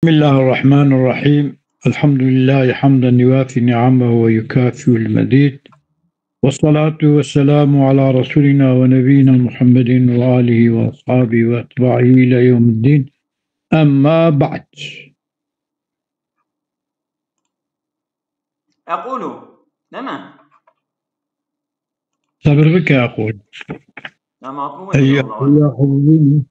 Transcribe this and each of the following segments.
بسم الله الرحمن الرحيم. الحمد لله حمدا يوافي نعمه ويكافئ المزيد، والصلاة والسلام على رسولنا ونبينا محمد وآله وأصحابه وأتباعه إلى يوم الدين، أما بعد. أقول نعم. صبر بك أقول. نعم أطلب يا حبيبي.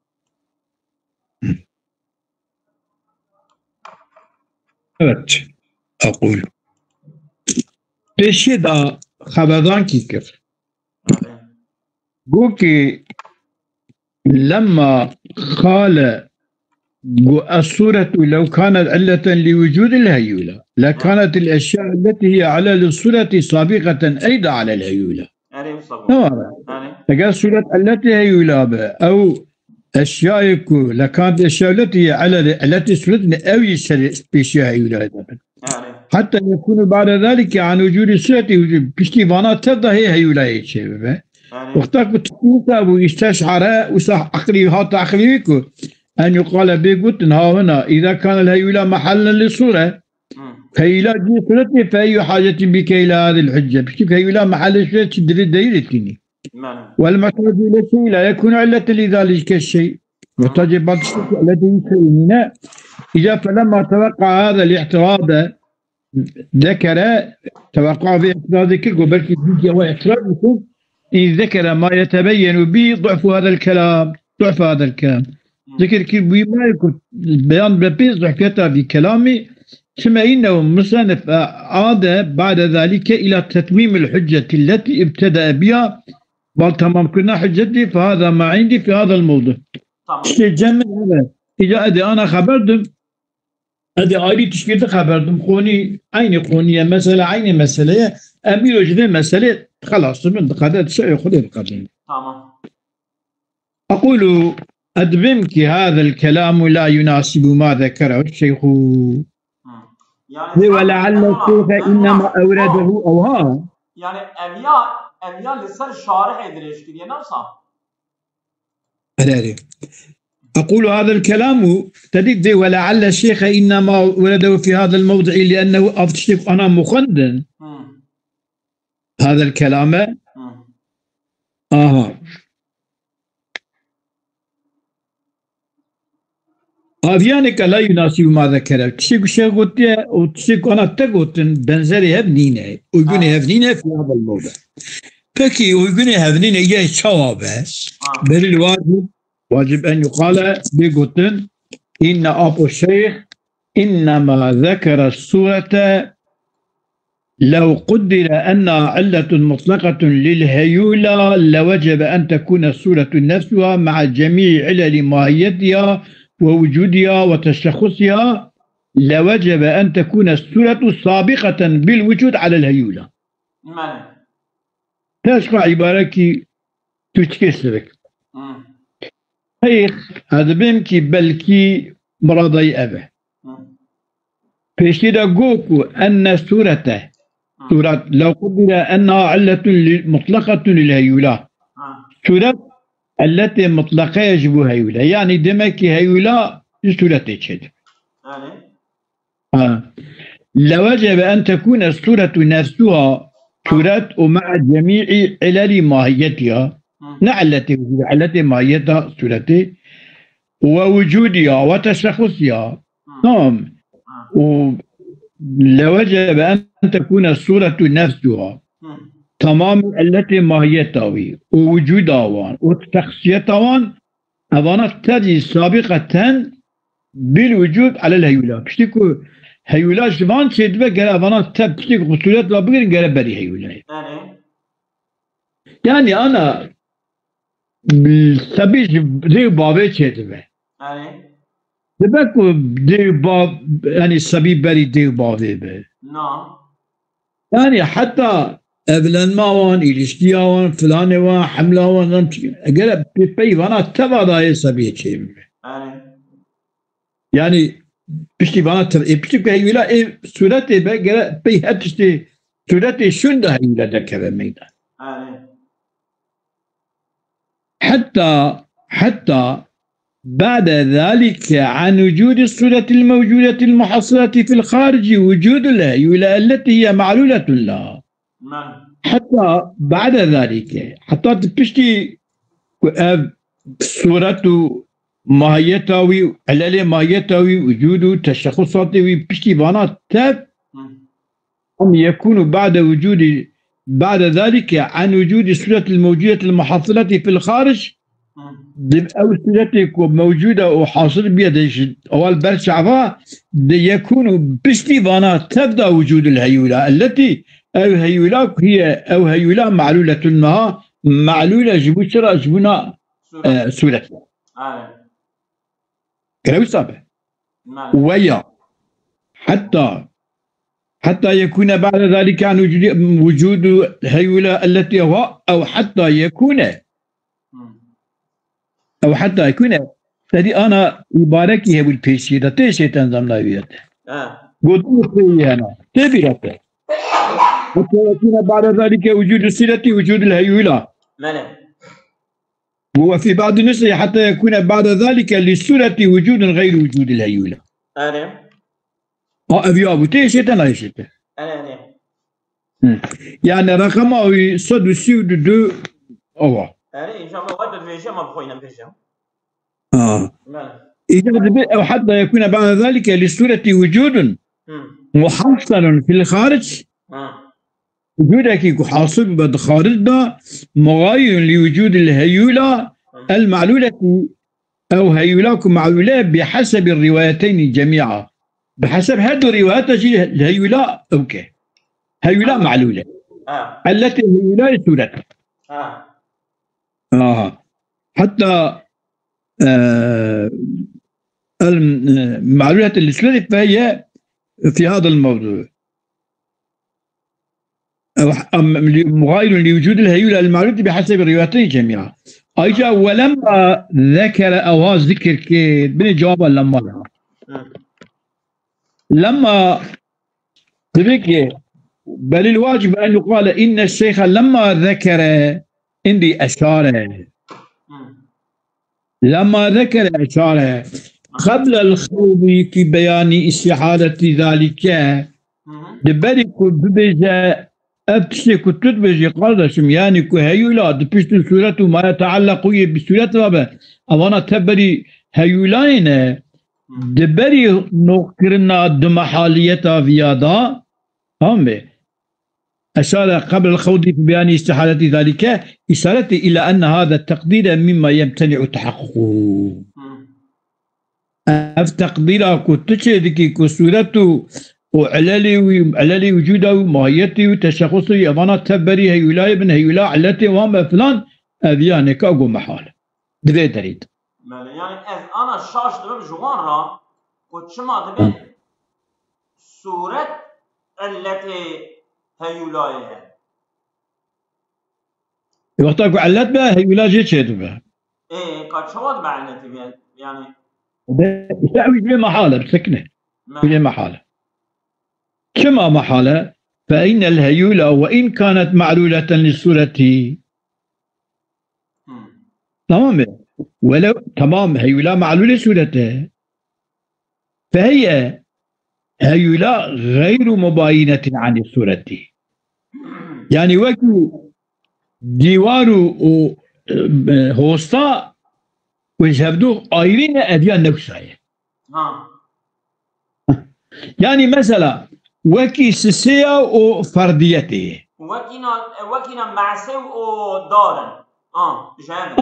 Evet, أقول پیشی دا خبردان کی کرد گو که لما قال الصورة لو كانت علة لوجود الهيولة لكانت الأشياء التي هي على للصورة سابقة أيضا على الهيولة. تقال صورة التي هيولة أو أشياء لكانت الأشياء التي هي على التي صورتنا أو بشيء هيولة حتى يكون بعد ذلك عن وجود الصورة بشتيفانات تبدأ هي هيولة يتشبه وقتك تقول أبو يستشعر وصح عقلي هات عقليكو أن يقال بيقول ها هنا إذا كان الهيولة محلا للصورة هيولة دي صورتي فأي حاجة بك إلى هذه الحجة بشتك هيولة محل الصورة تدري دايرتني والمحتاج إلى شيء لا يكون علة لذلك الشيء وتجب بعض الشيء التي يكون إذا فلما توقع هذا الاعتراض ذكر توقع باعتراضك وبلكي هو اعتراض يكون إن ذكر ما يتبين به ضعف هذا الكلام ذكر كيف ما يكون بيان ببيز ضعفتها في كلامي ثم إنه مصنف عاد بعد ذلك إلى تتميم الحجة التي ابتدأ بها وتمام كنا حجتي فهذا ما عندي في هذا الموضوع. جمع هذا إذا أدي أنا خبردم أدي آلي تشكيل خبردم خوني عين خونية مسألة عين مسألة أمير جدا مسألة خلاص من قدرت شيء خذ القدم. أقول أدبمك هذا الكلام لا يناسب ما ذكره الشيخ يعني ولعل الشيخ إنما أورده أوها يعني أميال لسر شارح إدريش كده نفسه. أقول هذا الكلام تديك ولعل الشيخ إنما ورده في هذا الموضع لأنه أفتشتك أنا مخندن هذا الكلام أفيانك لا يناسب ما ذكره تشيك شيء قلت وتشيك أنا تقول بنزري هبنينه ويقول هبنينه في هذا الموضع فكي ويقول هبنينه إياه شوابه بل الواجب أن يقال بقول إن أبو الشيخ إنما ذكر الصورة لو قدر أنها علة مطلقة للهيولة لوجب أن تكون الصورة نفسها مع جميع علل ماهيتها ووجودها وتشخصها لوجب أن تكون الصورة سابقة بالوجود على الهيولة. تشقى عبارة تتكسرك هذا بيمكي بلكي مرضي أبه فيشترى قوكو أن الصورة لو قدر أنها علة مطلقة للهيولة صورة التي مطلقة يجب هيولة يعني دمك هيولة صورة تشد لوجب أن تكون الصورة نفسها صورة ومع جميع علل ماهيتها علة ماهيتها صورة ووجودها وتشخصها نعم لوجب أن تكون الصورة نفسها تمام التي ماهيتها ووجودها وتشخصيتها أظن تجي سابقة بالوجود على الهيولة بشتكو هيولة جبان سيدبه قال أظن تبشتكو بصورة لا بغير قال بري هيولة يعني أنا سبيش زي بابي سيدبه دبكو دي باب يعني سبيب بري دي بابي به يعني حتى أبلان ماوان إليشتياوان فلانوان حملاوان قال بيوانا تبا داي سبيل شيء يعني بشتي وانا بشتي هيولا سورتي بقى بي هتشتي سورتي شنده هيولا ذكر ميدا حتى بعد ذلك عن وجود الصورة الموجودة المحصلة في الخارج وجود الهيولة التي هي معلولة لها. حتى بعد ذلك حتى تبشتي صورة ماهيتاوي علل ماهيتاوي وجود تشخصاتي بشتي بانات تاب أم يكون بعد ذلك عن وجود الصورة الموجودة المحصلة في الخارج أو صورتك موجودة وحاصل بيد أول برشعفا يكون بشتي بانات تبدأ وجود الهيولة التي أو هيولة معلولة ما معلولة جبوشرة جبنا صورتها كلام صعب ويا حتى يكون بعد ذلك عن وجود هيولة التي هو أو حتى يكون فدي أنا يباركي هي بالبيشي ده تيشي تنظم ناويات قلت لي أنا تبيرته حتى يكون بعد ذلك وجود الصلة وجود الهيولة وفي بعض النسخ حتى يكون بعد ذلك للصورة وجود غير وجود الهيولة. أبي أبو تيشي تنايشته. يعني رقمه صد وسيود دو أوه. إن شاء الله وقت فيشة ما بخوينا فيشة. أو حتى يكون بعد ذلك للصورة وجود محصل في الخارج. وجودك حاصل بالخارج مغاير لوجود الهيولة المعلولة أو هيولاك معلولة بحسب الروايتين جميعا. بحسب هذه الروايات الهيولة أوكي هيولة معلولة التي هيولة صورتها حتى المعلولة الصورة فهي في هذا الموضوع مغاير لوجود الهيولة المعلولة بحسب الروايتين جميعا. أيجا ولما ذكر أواز ذكر كي بني جوابا لما تبكي بل الواجب أن يقال إن الشيخ لما ذكر عندي أشاره قبل الخوض في بيان استحالة ذلك دبرك ببجاء أبتشي كتت بجي قردشم يعني كهيولا دبشت سورة ما يتعلق بسورة رابع أولا تبري هيولين دبري نقرنا دمحالية فيادا أشار قبل الخوض في بيان استحالة ذلك إشارة إلى أن هذا التقدير مما يمتنع تحققه التقدير كتشي كسورة وعلالي وجوده وماهيته وتشخصه أظن تبري هيولا ابن هيولا علتي وهم فلان أذياني كأقو محال دبي دريد يعني أنا الشاش دبي بجوان را كتشما دبي سورة التي هيولا وقتك علت بها هيولا جيت شيء بها قد شواد معناتي يعني يساوي بلا محالة بسكنة بلا محالة كما محالة فإن الهيولة وإن كانت معلولة للصورة تمام هيولة معلولة صورته فهي هيولة غير مباينة عن الصورة يعني وكو ديوارو هوستا ويشهدوه آيرين أديان نفسها يعني مثلا وكي سسيا و فرديته وكينا معسو و دارا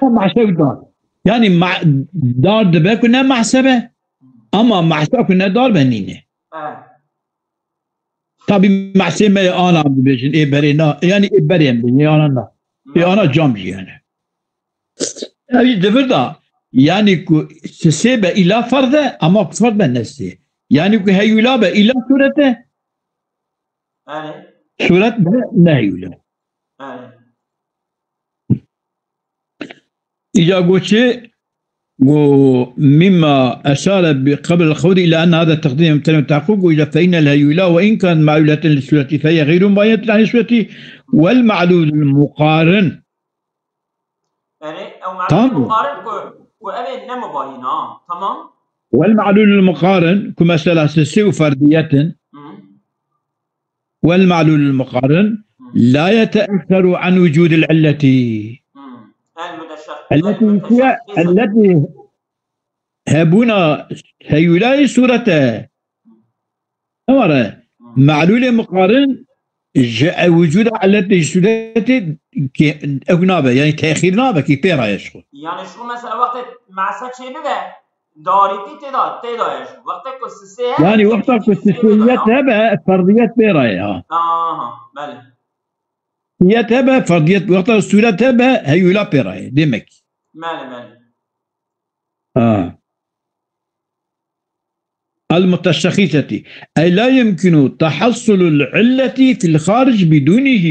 معسو دار يعني دار دبا كنا محسبة اما معسو كنا دار بنينه طبي معسمة انا بيجن اي برينا يعني اي بريم بني انا انا جامجي يعني هذه دفردا يعني سسيبة الى فرده اما فرد بالنسي يعني هيولابة الى صورته صورة لا يولا إذا قلت مما أشار قبل الخوض إلى أن هذا التقديم يمتنع التحقق وإذا فإن الهيولا وإن كان معلولة للصورة فهي غير مباينة عن الصورة والمعلول المقارن يعني أو معلول المقارن وأبي نمباينا تمام. والمعلول المقارن كمثلا تساوي فردية، والمعلول المقارن لا يتأثر عن وجود العلة التي هبونا هيولاي صورته أمر معلول مقارن جاء وجود التي سلاتي أجنابه يعني تأخير نابه كي بيرا يشو يعني شو مثلا وقت مع سكشي بقى داريتي تدا يشو وقت كسسية يعني وقت كسسية هبه فرضيات بيرا يا بله هي تبع فرضيات وقت السورة تبع هيولا بيرا ديمك ماله المتشخصة أي لا يمكن تحصل العلة في الخارج بدونه.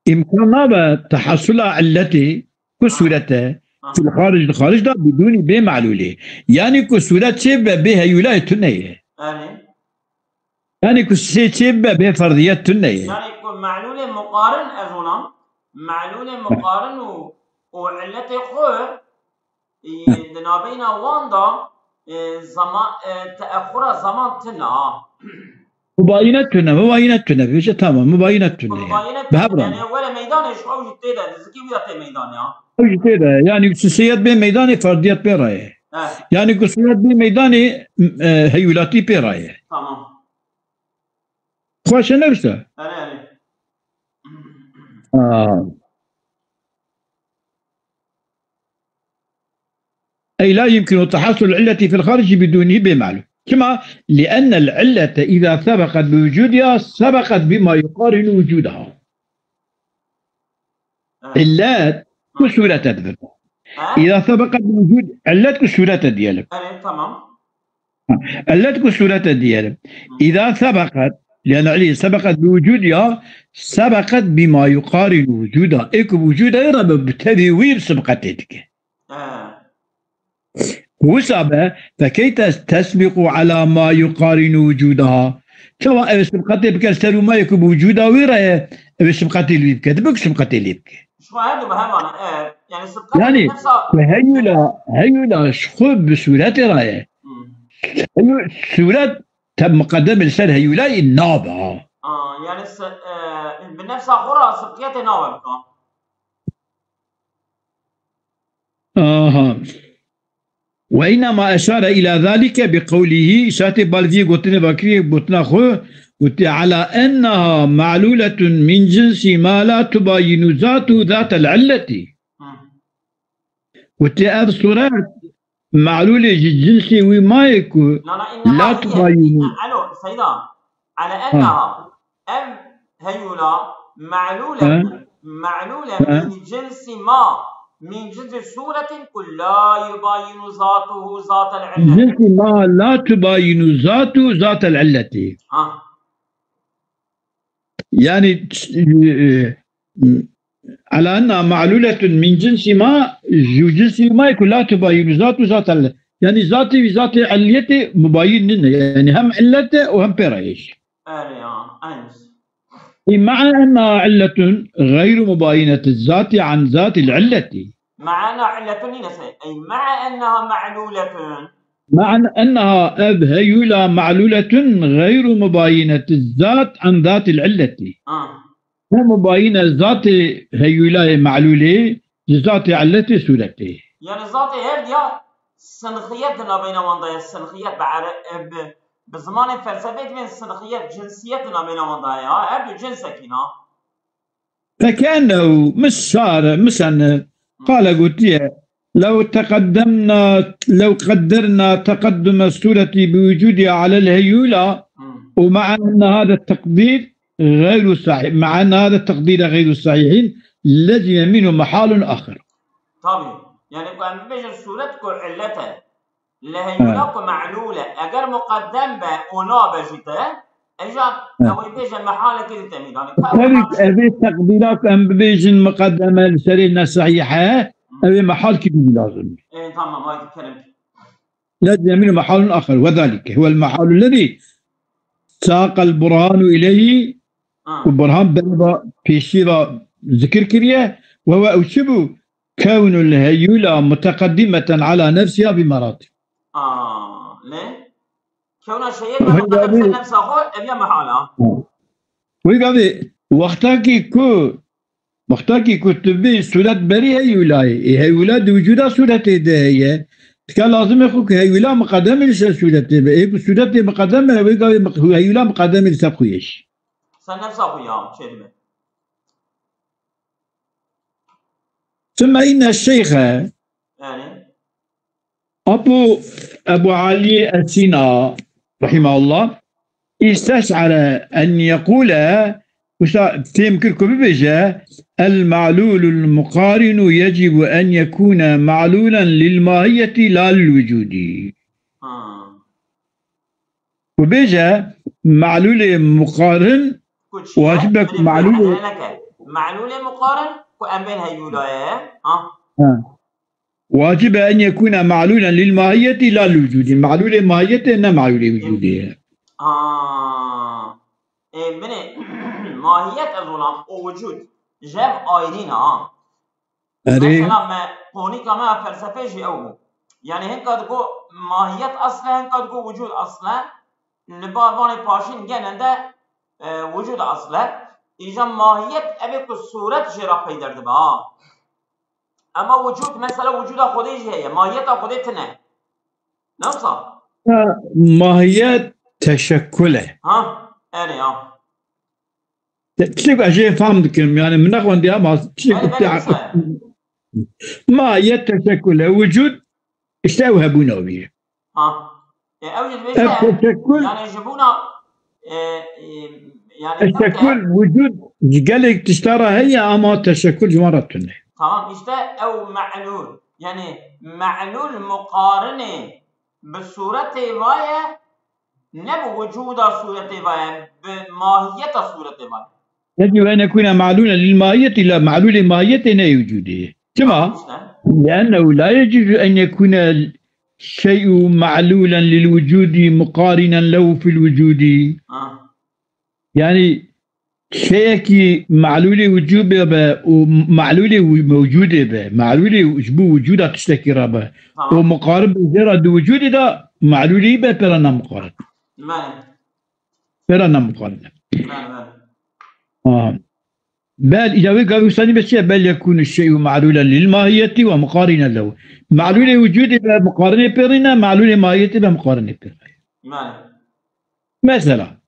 إمكان تحصل علته كسورته في الخارج ده بدون بمعلوله يعني كسورة شبه بها يلا تنية يعني كسورة به فرضيات تنية يعني يكون معلول مقارن أظن معلول مقارن وعلته خو بين واندا زمان تأخر زمان تنا مباينتنا بيش تمام مباينتنا يعني ولا ميدان شو أوجد تدا زكي ويا ميدان يا أوجد تدا يعني كسيات بين ميدان فرديات بيراي يعني كسيات بين ميدان هيولاتي بيراي تمام خوش نفسه أي لا يمكن تحصل العلة في الخارج بدونه بمعلوم كما لأن العلة إذا سبقت بوجودها سبقت بما يقارن وجودها علات كسورة تدفر إذا سبقت بوجود علات كسورة ديالك تمام علات كسورة ديالك إذا سبقت لأن العلة سبقت بوجودها سبقت بما يقارن وجودها إيكو وجودها يرى بتبويب سبقتك وسبب فكي تسبق على ما يقارن وجودها سواء سبقتي بكسر ما يكون وجودها ويرى سبقتي اللي بك تبك سبقتي اللي بك شو هذا بهمان يعني سبقتي يعني هيولا شخوب بسورة رايه سورة تم مقدم لسان هيولا النابع يعني بالنفس أخرى سبقية نابع وإنما أشار إلى ذلك بقوله شاتي بالفي قلتنا بكري قلتنا خو قلت على أنها معلولة من جنس ما لا تباين ذات العلة قلت هذه الصورة معلولة جنس وما يكون لا تباين ألو سيدة على أنها هيولا معلولة من جنس ما من جنس سورة كل لا يباين ذاته ذات العلة جنس ما لا تباين ذاته ذات العلة يعني على أنها معلولة من جنس ما جنس ما يكون لا تباين ذاته ذات العلة يعني ذات علته مباين لنا يعني هم علته وهم بيرايش مع أنها علة غير مباينة الذات عن ذات العلة مع أنها علة أي مع أنها معلولة مع أنها هيولا معلولة غير مباينة الذات عن ذات العلة مباينة ذات هيولا معلولة ذات علة سورته يعني ذات هي سنخيتنا بين وانضايا السنخيات بزمان الفلسفة من السنخيات جنسيتنا بين وانضايا هذا جنسك هنا فكأنه مش صار مثلا قال قلت لو قدرنا تقدم السورة بوجودها على الهيولة ومع أن هذا التقدير غير صحيح مع أن هذا التقدير غير صحيح لزم منه محال آخر طبعا يعني كان بيجي السورة كل علتها لهيولة معلولة أجر مقدم بأونا بجته اجا او بيجي محاله كده تميد هذه التقديرات ام بيجي مقدمه لسرينا صحيحه هذه محال كده لازم تمام هاي الكلام لازم من محال اخر وذلك هو المحال الذي ساق البرهان اليه البرهان في شيء ذكر كريه وهو اوشبه كون الهيولة متقدمة على نفسها بمراتب. ليه؟ كون الشيء متقدم على نفسه ابي محاله. ويقابل وقتاكي كتبين سورة بري هيولا وجودا سورة هي كان لازم يخوك هيولا مقدم لسا سورة هي سورة مقدمة ويقابل هيولا مقدم لسا خويش سنفسه خويا شيء. ثم إن الشيخ يعني أبو علي السينا رحمه الله استشعر أن يقول تيمكركم بيجا المعلول المقارن يجب أن يكون معلولا للماهية لا للوجود. وبيجا معلول مقارن واجبك معلول مقارن وأمين هيولايا واجب أن يكون معلولا للماهية لا للوجود. المعلول الماهية إنما معلول وجودية. من ماهية الظلام ووجود جاب آينين مثلا ما قوني كما فلسفة جي أوه يعني هن قد قو ماهية أصلا هن قد قو وجود أصلا نباربان باشين جننده وجود أصلا إيجا ماهية أبي كالصورة جرا بيدر دبا أما وجود مثلا وجود خودي جي ماهية خودي تنه نفسه ماهية تشكله أنا تشوف أشياء فهمتكم يعني من أخوان دي ما ما يتشكل وجود استوى بنوبيه التشكل يعني يجيبونا يعني التشكل وجود قال لك تشترى هي أما تشكل مرتين تمام أو معلول يعني معلول مقارنة بالصورة وايا نبو وجود صورة وايا بماهية صورة وايا يجب أن يكون معلولا للماهية لا معلول الماهية لا وجوده كما لأنه لا يجوز أن يكون الشيء معلولا للوجود مقارنا له في الوجود يعني شيء معلول وجود ومعلول موجود معلول وجود تشتكي ربه ومقارن بجرد وجود ده معلول بيرنا مقارن بيرنا مقارن بل إذا قالوا ثاني بس بل يكون الشيء معلولا للماهية ومقارنا له معلول وجود بمقارنة بيرنا معلول ماهية بمقارنة بيرنا مثلا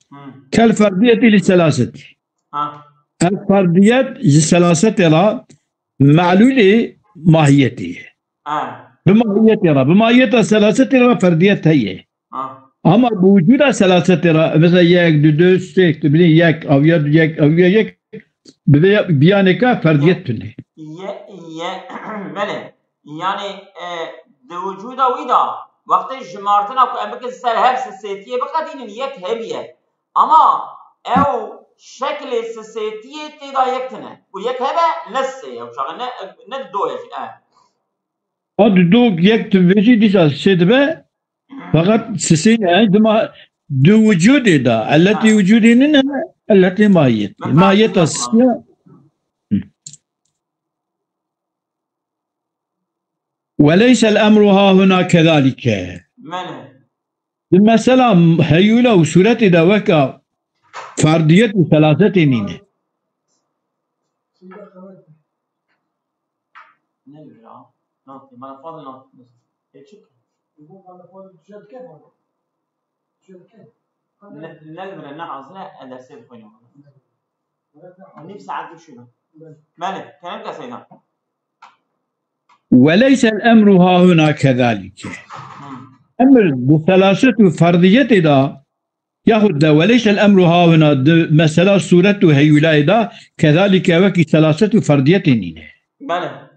كالفردية للثلاثة الفردية للثلاثة لا معلول ماهيته بماهية الثلاثة لا فردية هي أما بوجود ثلاثة لا مثلا يك دو ستيك تبني يك أو يك بيانك فرديتني بله يعني بوجود ويدا وقت جمارتنا كأمك سلهب سيتية بقدين يك هبية أما أو شكل سيتية تدا يكتنا ويك هبة لسه أو شغل ندوه دو يك تبيجي ديسا سيدبه فقط سيسين عندما دو وجود دا التي وجودنا التي ماهية السياء وليس الأمر ها هنا كذلك مثلا هيولا وسورة دوكا فردية ثلاثة نين نلبر النحو لا أدرس الفنون نفس عاد شنو مالك كلام كسينا وليس الأمر ها هنا كذلك أمر بثلاثة فردية دا ياخذ دا وليس الأمر ها هنا مثلا سورة هيولا دا كذلك وكي ثلاثة فردية نين بله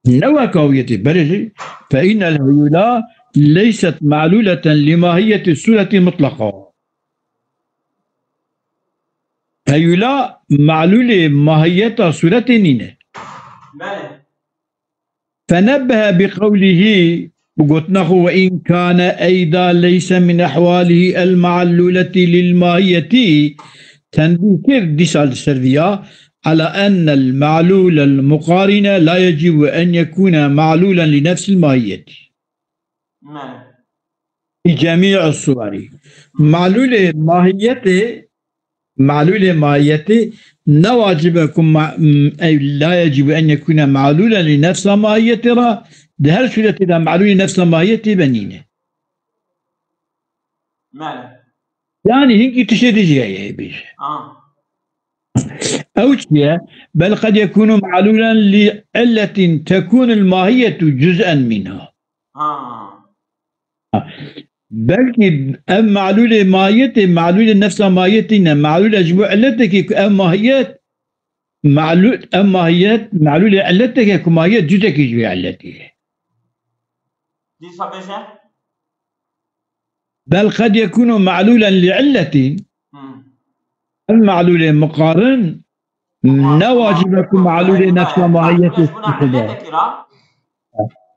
نوى كوية بله فإن الهيولا ليست معلولة لماهية السورة مطلقة هيولا معلولة ماهية سورة نين فنبه بقوله قلتناه وإن كان أيضا ليس من أحواله المعلولة للماهية تنبيه كيف ديسال السرفية على أن المعلول المقارن لا يجب أن يكون معلولا لنفس الماهية في جميع الصور. معلول ماهيته نواجبكم أي لا يجب أن يكون معلولا لنفس ماهيته. ده صورة إذا معلول نفس ماهيته بنينه يعني هيك تشدي جاي بيش أو شيء، بل قد يكون معلولا لعلة تكون الماهية جزءا منها. بلكي أم معلول ماهيته معلول نفس ماهيتنا معلول أجبو علتك أم ماهيات معلول أم ماهيات معلول علتك كماهيات جزءك يجبو علته. بل قد يكون معلولا لعلة المعلول مقارن نواجبكم معلول نفس ماهيته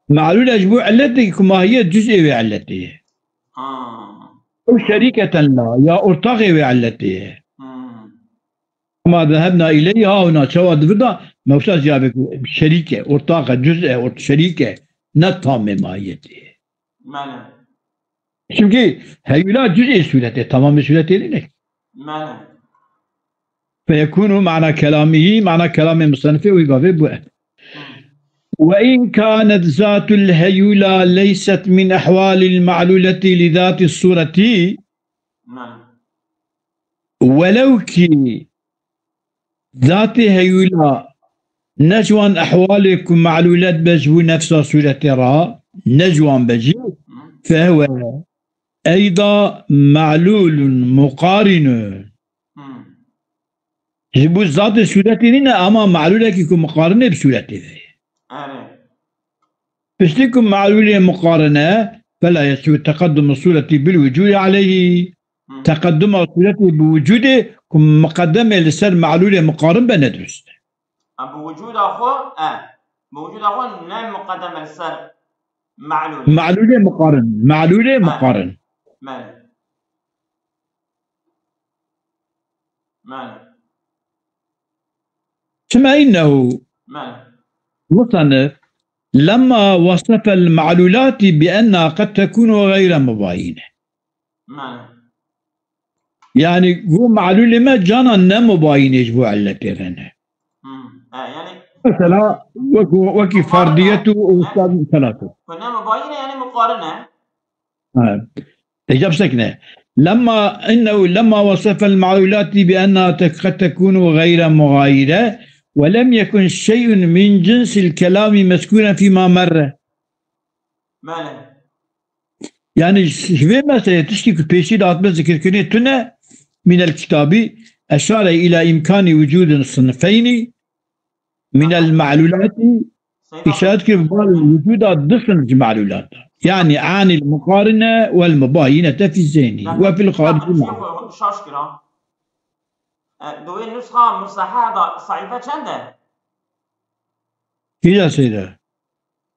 معلول أجبو علتك كماهيات جزء علته أو شريكة لا يا أرتغي علته. ما ذهبنا إليها هنا شواد فدا موسى جابك شريكة أرتاقة جزء شريكة نتام ماهيته. çünkü هؤلاء جزء سورته تمام سورته لك. فيكون معنى كلامه معنى كلام المصنف ويقابل وإن كانت ذات الهيولى ليست من أحوال المعلولة لذات الصورة ولو كي ذات هيولى نجوان أحوالكم معلولات بجو نفس صورة را نجوان بجي فهو أيضا معلول مقارن جبو ذات صورة لنا أما معلولة كيكم مقارنة بصورته فشتكم معلولة مقارنة فلا يسوي تقدم الصورة بالوجود عليه تقدم الصورة بوجوده كم مقدمة لسر معلولة مقارن بندرس بوجود أخو بوجود أخو نعم مقدمة لسر معلولة مقارن معلولة مقارن ثم إنه مصنف لما وصف المعلولات بأنها قد تكون غير مباينة يعني هو معلول ما جانا نمباين يجبو على تيرنا يعني مثلا وكي فرديته وأستاذ ثلاثة كنا مباينة يعني مقارنة إجاب سكنة لما وصف المعلولات بأنها قد تكون غير مغايرة ولم يكن شيء من جنس الكلام مذكورا فيما مر يعني شوي مثلا تشكي بيشي دات ذكر كنيتنا من الكتاب أشار إلى إمكان وجود الصنفين من المعلولات إشارة وجود ضمن المعلولات يعني عن المقارنة والمباينة في الذهن وفي الخارج دوی نسخه مصححه صحيفه چنده؟ كذا سيدة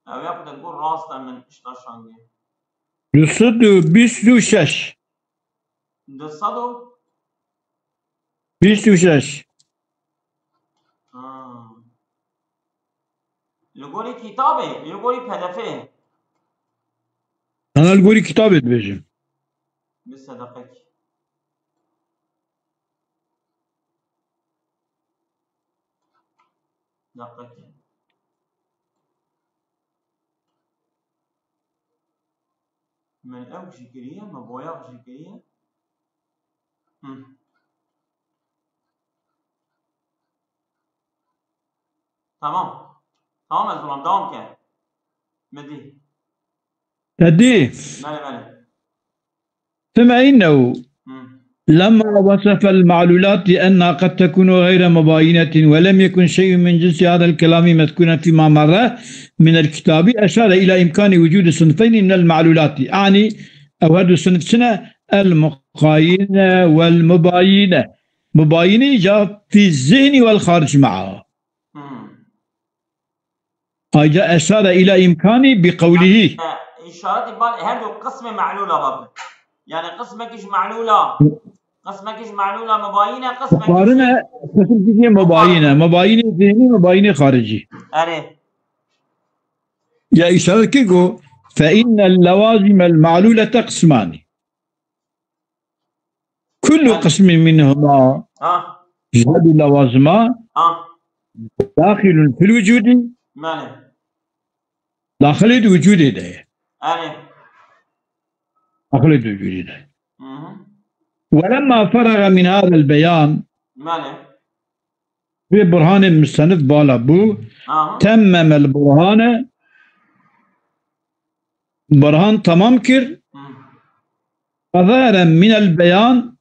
او يا بدك تقول راسته من 16 226 226 لقولي كتابه لقولي بهدفه أنا لقولي كتابه بيجي بس دقيقة من أوج جريه ما بوياغ جريه تمام تمام يا زلمة دوام كان مدي تدي ثم إنه لما وصف المعلولات أنها قد تكون غير مباينة ولم يكن شيء من جنس هذا الكلام مذكورا فيما مر من الكتاب أشار إلى إمكان وجود صنفين من المعلولات يعني أو هذا الصنف سنة المقاينة والمباينة مباينة جاء في الذهن والخارج معه أجا أشار إلى إمكان بقوله إشارة بال هذا قسم معلولة برضه يعني قسمك إيش معلولة قسمك إيش معلولة مباينة قسمك مقارنة قسم كيف مباينة ذهني مباينة خارجي أري يا إشارة كيكو فإن اللوازم المعلولة قسمان كل قسم منهما جهد اللوازم داخل في الوجود داخل الوجود ده داخل الوجود ده ولما فرغ من هذا البيان في برهان المستند بالابو تمم البرهان برهان تمام كر فظهر من البيان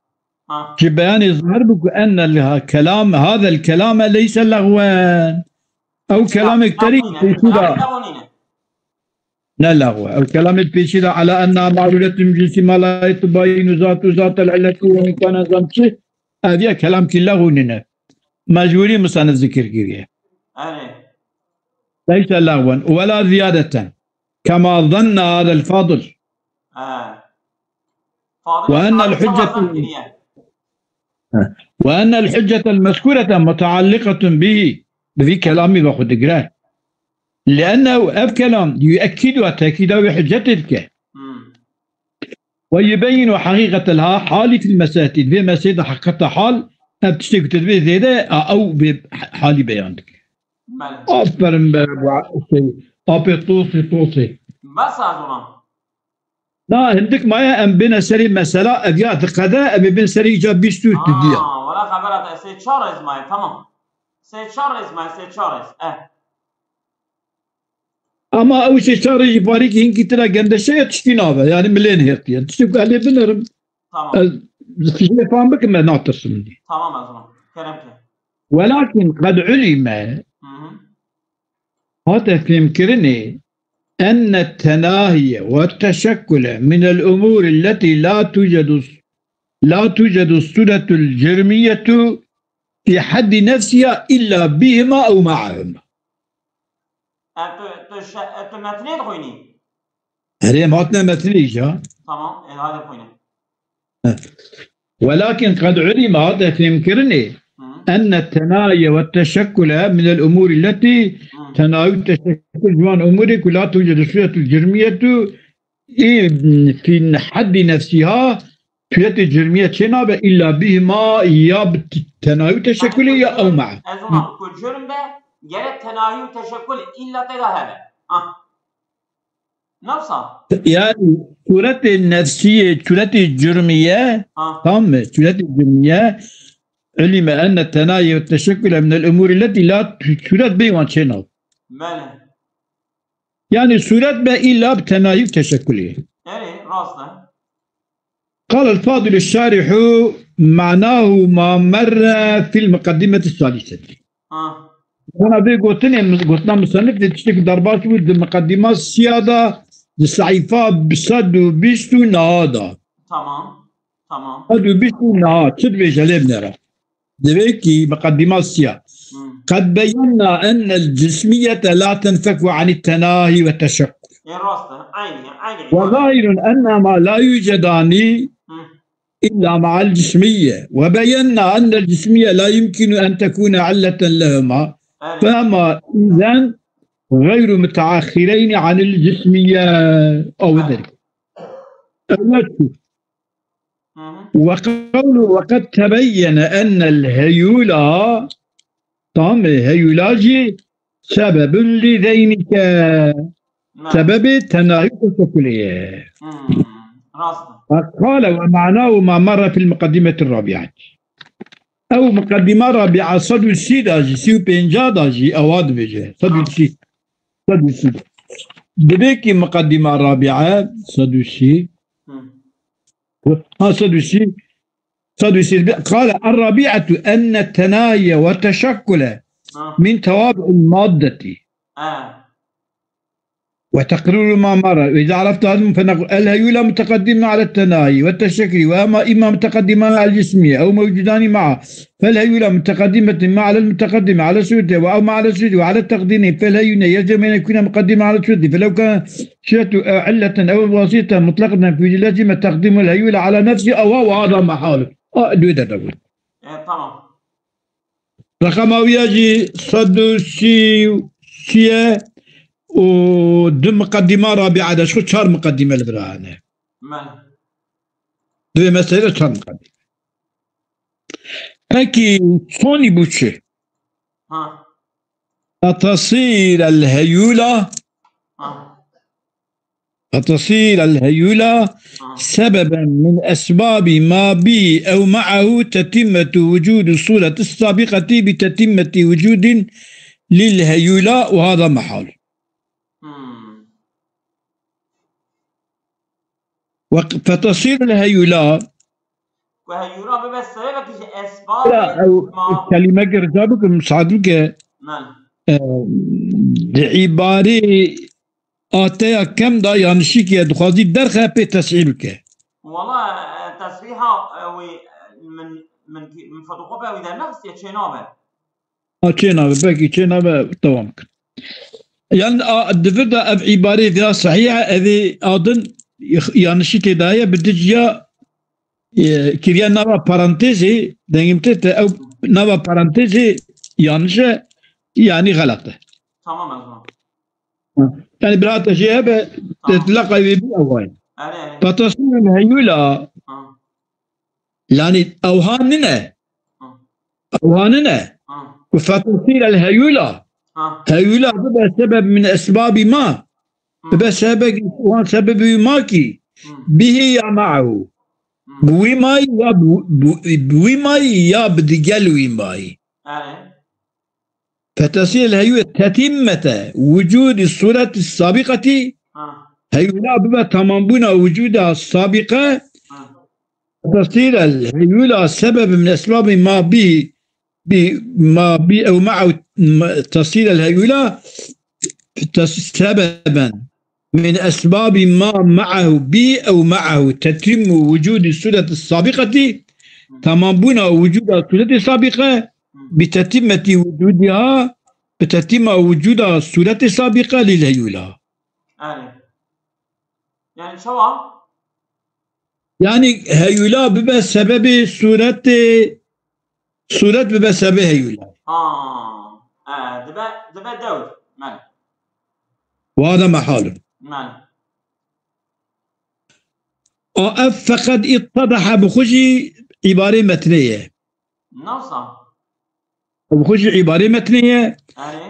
في بيان يظهر بك أن الكلام هذا الكلام ليس لغوا أو كلام كتري لا لغو الكلام البيشي على أنها معلولة من جنس ما لا يتبين ذات العلة وإن كان زمشي هذا كلام كله ننا مجبوري مصنف ذكر كريه ليس لغوا ولا زيادة كما ظن هذا الفاضل وأن الحجة المذكورة متعلقة به في كلامي باخد قراه لأنه الكلام يؤكد تأكيد حجتك ويبين حقيقة لها حالي في المسائل في مسائل حقيقة حال بتشتكي تدبير زيادة أو بحالي بيانك أفرم أبي طوسي بس أظن لا عندك ما أم بين سري مسألة أبيات قضاء أبي بين سري جاب بيستو تديا ولا خبرت سيد شارز ماي تمام سيد شارز أما أول شيء شارج باريك هنكي ترى جند شيء تشتيناه يعني ملين هيك يعني تشوف عليه بنرم تمام في فهم بك ما ناطر مني تمام أظن كلامك ولكن قد علم هذا في يمكنني أن التناهي والتشكل من الأمور التي لا توجد الصلة الجرمية في حد نفسها إلا بهما أو معهما. أنت مثلين خويني. هذه ماتنا مثليش ها. تمام هذا خويني. ولكن قد علم هذا في يمكنني أن التناهي والتشكل من الأمور التي تناهي والتشكل من أمورك لا توجد الصلة الجرمية في حد نفسها صلة الجرمية شنابة إلا بهما يا بالتناهي والتشكل أو معه. أظن كل جرم جرى التناهي والتشكل إلا ترى هذا. نفسها. يعني صورة النفسية صورة الجرمية تمام صورة الجرمية علم أن التناهي والتشكل من الأمور التي لا صورة بيوان شناب. ماله. يعني صورة ما إلا بتناهي وتشكله. إيه راسنا. قال الفاضل الشارح معناه ما مر في المقدمة الثالثة. أنا قلتنا مصنف تشتكي ضربات ولد المقدمة السيادة الصحيفة بصد وبيشتو نهادا. تمام. صد وبيشتو نهاد شد بيجالي بنرى. دبيكي مقدمة السيادة. قد بينا أن الجسمية لا تنفك عن التناهي والتشكل. عيني. وظاهر أن ما لا يوجدان إلا مع الجسمية وبينا أن الجسمية لا يمكن أن تكون علة لهما فما إذن غير متعاخرين عن الجسمية أو ذلك وقد تبين أن الهيولا هيولاجي سبب لذينك سبب تناهي التشكلية قال ومعناه ما مر في المقدمة الرابعة أو مقدمة رابعة صد السيداجي سيو بينجاداجي أواد بيجي صد السيد دبيكي مقدمة رابعة صد السيد صد السيد قال الرابعة أن التناهي والتشكل من توابع المادة وتقرير ما مر وإذا عرفت هذا فنقول الهيولة متقدمة على التناهي والتشكل وأما إما متقدمة على الجسمية أو موجودان معه فالهيولة متقدمة مع على المتقدمة على سودة أو مع على سودة وعلى التقديم فالهيولة يجب أن يكون مقدمة على سودة فلو كان شيء علة أو واسطة مطلقة في لازم تقديم الهيولة على نفسه أو هذا محاله دوی دەبوو تمام رقماویاجی 130 و دو مقدمة رابعة ده شو 4 مقدمة البراهنة دوی مسألة 4 مقدمة هكي صوني بوتشي تصير الهيولة سببا من أسباب ما بي أو معه تتمة وجود الصورة السابقة بتتمة وجود للهيولة وهذا محال فتصير الهيولة بس سببك أسباب كلمة قرزابك مساعدك عبارة آتیا کم دا یانشی که دخوازی درخه پی تسعیل که والله تصریحا من فوتوکوپی ویدر نفس یا چنابه چنابه بکی چنابه دوام کن یعنی دفر دا اف عباره دا صحیحه اذی آدن یانشی تدایه بدجیا کریا نوا پارانتزی دنگمته تا او نوا پارانتزی یانشه يعني غلطه تمام أزمان يعني برات شيء تتلقى بأوهام فتصير الهيولة يعني أوهامنا وفتصير الهيولة هيولة سبب من أسباب ما سبب ماكي به يا معه بويماي يا بدقلوي ماي فتصير الهيولة تتمة وجود الصورة السابقة هيولة بما تمامبنا وجودها السابقة تصير الهيولة سبب من أسباب ما بي أو معه تصير الهيولة سببا من أسباب ما معه بي أو معه تتم وجود الصورة السابقة تمامبنا وجودها الصورة السابقة بتتمة وجودها الصورة السابقة للهيولة يعني شو؟ يعني هيولة بما سبب صورة بما سبب هيولة دبا دور مال وهذا محاله مال فقد اتضح بخشي عبارة متنية نصا بخشي عبارة متنية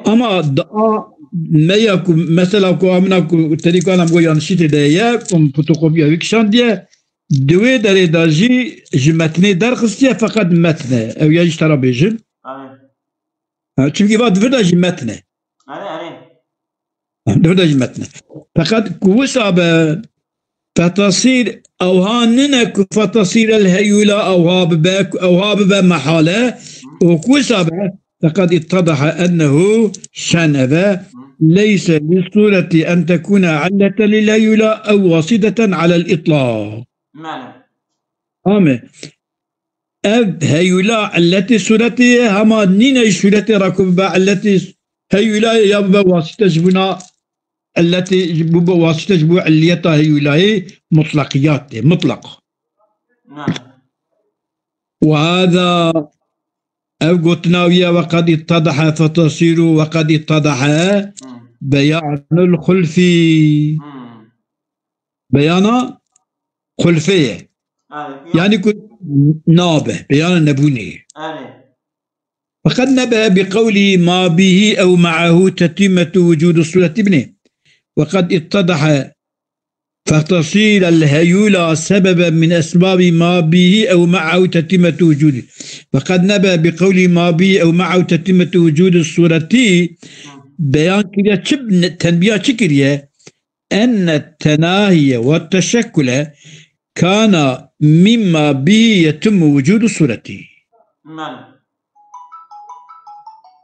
أما دعاء ما يكون مثلا كوامنا تريكو أنا بقول ينشيت ده كم فوتوكوبيا ويكشان دي دوي داري داجي جمتني درخستيا فقط متنة أو يجي ترى بيجن çünkü بعد فردا جمتنة فردا جمتنة فقط كوسا فتصير أوهاننا فتصير الهيولة أوهاب بمحالة وكوسا فقد اتضح أنه شنب ليس للصورة أن تكون علة للهيولة أو واسطة على الإطلاق آمين هيولة التي صورتها هما نين صورتها ركبها التي هيولة يبقى واسطة جبنا التي جبوا واسطة جبوا عليتها هيولة مطلقيات مطلق وهذا أو قلتنا وقد اتضح فتصير وقد اتضح بيان الخلفي بيان خلفية يعني كنت نابه بيان النبوني فقد نبه بقوله ما به أو معه تتمة وجود الصورة ابنه وقد اتضح فتصير الهيولة سببا من أسباب ما به أو معه تتمة وجوده وقد نبه بقوله ما به أو معه تتمة وجود الصورة بيان كريا تنبيه كريا أن التناهي والتشكل كان مما به يتم وجود الصورة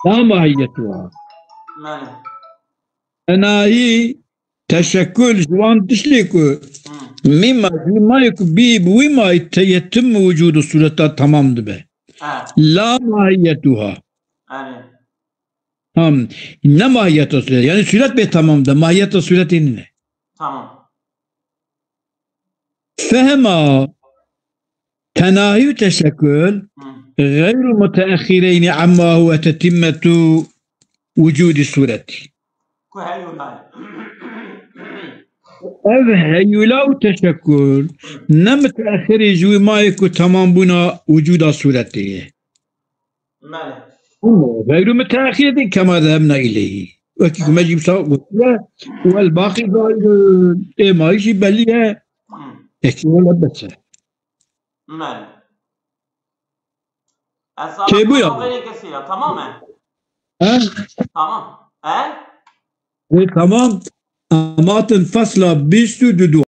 لا ماهيتها تناهي تشكل جوان تشليكو مما يكبي بوما يتم وجود الصورة تمام دبه لا ماهيتها ne mahiyeti suret? Yani suret be tamam da mahiyeti sureti ne? Tamam. Fehma تناهي وتشكل غير متأخرين عما هو تتمة وجود الصورة. هيولا وتشكل نم تأخر جوي ما يكو تمام بنا وجود صورته غير متأخر كما ذهبنا إليه وكيف ما جيب ساق والباقي ما يجي بليه يكي ولا بس كيف يا تماما تمام تمام أما تنفصل بيستو دودو